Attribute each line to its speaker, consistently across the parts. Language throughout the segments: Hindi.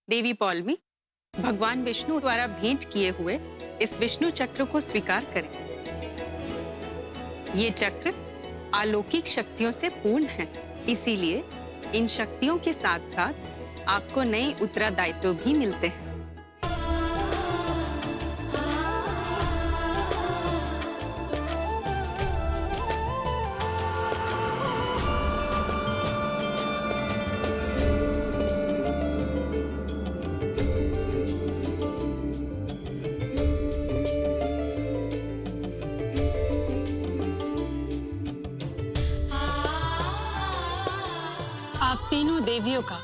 Speaker 1: देवी पौलमी, भगवान विष्णु द्वारा भेंट किए हुए इस विष्णु चक्र को स्वीकार करें। ये चक्र अलौकिक शक्तियों से पूर्ण है, इसीलिए इन शक्तियों के साथ साथ आपको नए उत्तरदायित्व भी मिलते हैं।
Speaker 2: आप तीनों देवियों का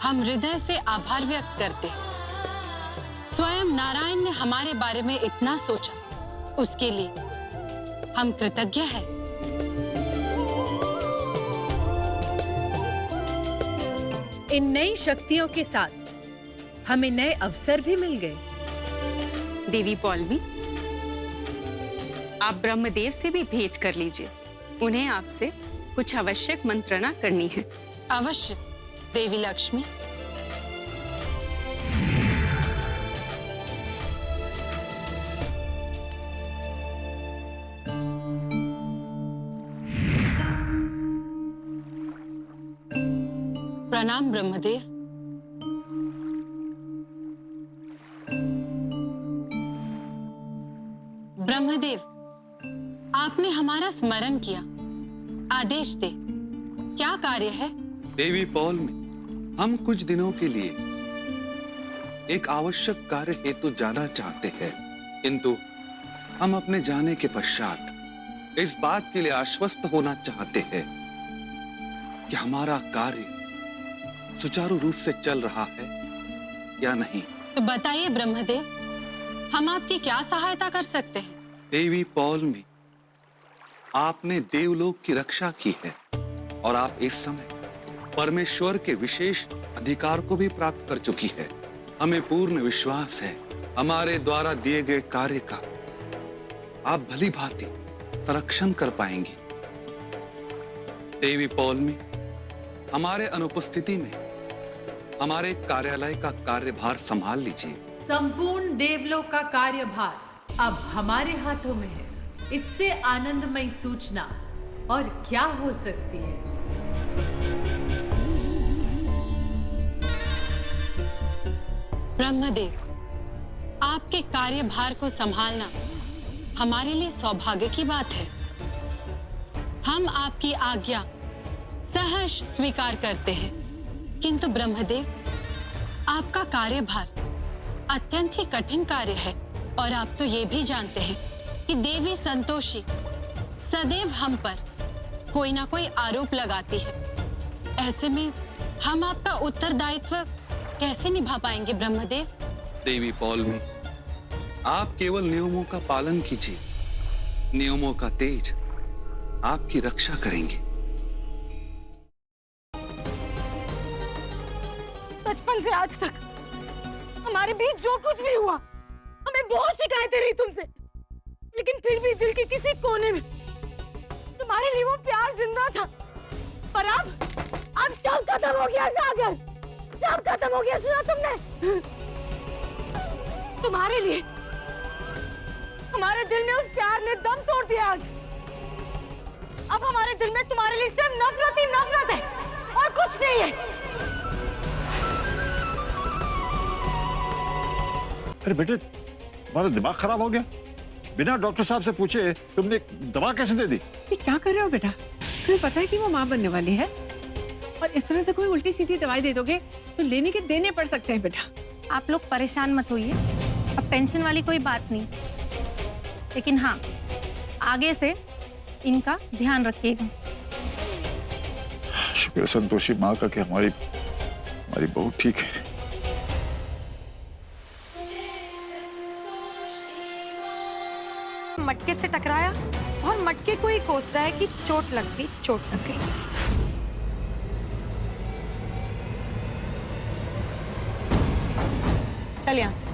Speaker 2: हम हृदय से आभार व्यक्त करते हैं। स्वयं नारायण ने हमारे बारे में इतना सोचा, उसके लिए हम कृतज्ञ हैं।
Speaker 3: इन नई शक्तियों के साथ हमें नए अवसर भी मिल गए।
Speaker 1: देवी पौलमी, आप ब्रह्मदेव से भी भेंट कर लीजिए। उन्हें आपसे कुछ आवश्यक मंत्रणा करनी है।
Speaker 2: अवश्य देवी लक्ष्मी। प्रणाम ब्रह्मदेव। ब्रह्मदेव, आपने हमारा स्मरण किया, आदेश दे, क्या कार्य है?
Speaker 4: देवी पौलमी, हम कुछ दिनों के लिए एक आवश्यक कार्य हेतु जाना चाहते हैं, किंतु हम अपने जाने के पश्चात इस बात के लिए आश्वस्त होना चाहते हैं कि हमारा कार्य सुचारू रूप से चल रहा है या नहीं।
Speaker 2: तो बताइए ब्रह्मदेव, हम आपकी क्या सहायता कर सकते हैं?
Speaker 4: देवी पौलमी, आपने देवलोक की रक्षा की है और आप इस समय परमेश्वर के विशेष अधिकार को भी प्राप्त कर चुकी है। हमें पूर्ण विश्वास है हमारे द्वारा दिए गए कार्य का आप भली भांति संरक्षण कर पाएंगी। देवी पौलमी, हमारे अनुपस्थिति में हमारे कार्यालय का कार्यभार संभाल लीजिए।
Speaker 3: संपूर्ण देवलोक का कार्यभार अब हमारे हाथों में है। इससे आनंदमयी सूचना और क्या हो सकती है?
Speaker 2: ब्रह्मदेव, आपके कार्यभार को संभालना हमारे लिए सौभाग्य की बात है। हम आपकी आज्ञा सहर्ष स्वीकार करते हैं, किंतु ब्रह्मदेव, आपका कार्यभार अत्यंत ही कठिन कार्य है और आप तो ये भी जानते हैं कि देवी संतोषी सदैव हम पर कोई ना कोई आरोप लगाती है। ऐसे में हम आपका उत्तरदायित्व कैसे निभा पाएंगे ब्रह्मदेव?
Speaker 4: देवी पौलमी, आप केवल नियमों का पालन कीजिए। नियमों का तेज आपकी रक्षा करेंगे।
Speaker 5: बचपन से आज तक हमारे बीच जो कुछ भी हुआ, हमें बहुत शिकायतें रही तुमसे, लेकिन फिर भी दिल के किसी कोने में तुम्हारे लिए वो प्यार जिंदा था। और अब सब खत्म हो गया सागर, सब खत्म हो गया। सुना तुमने? तुम्हारे लिए हमारे दिल में उस प्यार ने दम तोड़ दिया। आज अब हमारे दिल में तुम्हारे लिए सिर्फ नफरत ही नफरत है और कुछ नहीं है।
Speaker 6: अरे बेटे, तुम्हारा दिमाग खराब हो गया? बिना डॉक्टर साहब से पूछे तुमने दवा कैसे दे दी?
Speaker 5: ये क्या कर रहे हो बेटा? तुम्हें पता है कि वो माँ बनने वाली है और इस तरह से कोई उल्टी सीधी दवाई दे दोगे तो लेने के देने पड़ सकते हैं बेटा।
Speaker 7: आप लोग परेशान मत होइए, अब टेंशन वाली कोई बात नहीं, लेकिन हाँ, आगे से इनका ध्यान रखिएगा।
Speaker 6: शुक्र है संतोषी माँ का कि हमारी बहू ठीक है।
Speaker 8: मटके से टकराया और मटके को ही कोस रहा है कि चोट लग गई, चोट लग गई। चल यहां से।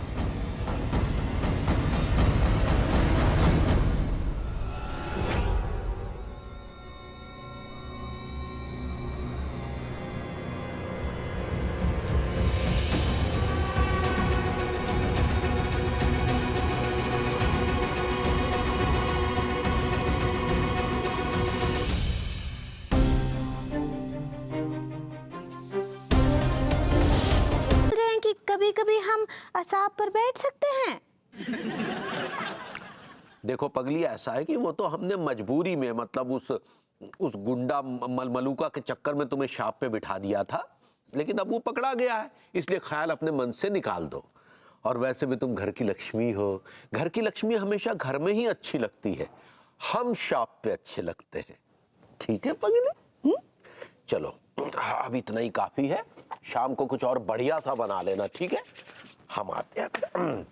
Speaker 9: कभी कभी हम सांप पर बैठ सकते हैं?
Speaker 10: देखो पगली, ऐसा है कि वो तो हमने मजबूरी में, मतलब उस गुंडा मलमलूका के चक्कर में तुम्हें शाप पे बिठा दिया था, लेकिन अब वो पकड़ा गया है, इसलिए ख्याल अपने मन से निकाल दो। और वैसे भी तुम घर की लक्ष्मी हो, घर की लक्ष्मी हमेशा घर में ही अच्छी लगती है, हम शाप पे अच्छे लगते हैं। ठीक है पगली? चलो अब इतना ही काफी है, शाम को कुछ और बढ़िया सा बना लेना, ठीक है? हम आते हैं।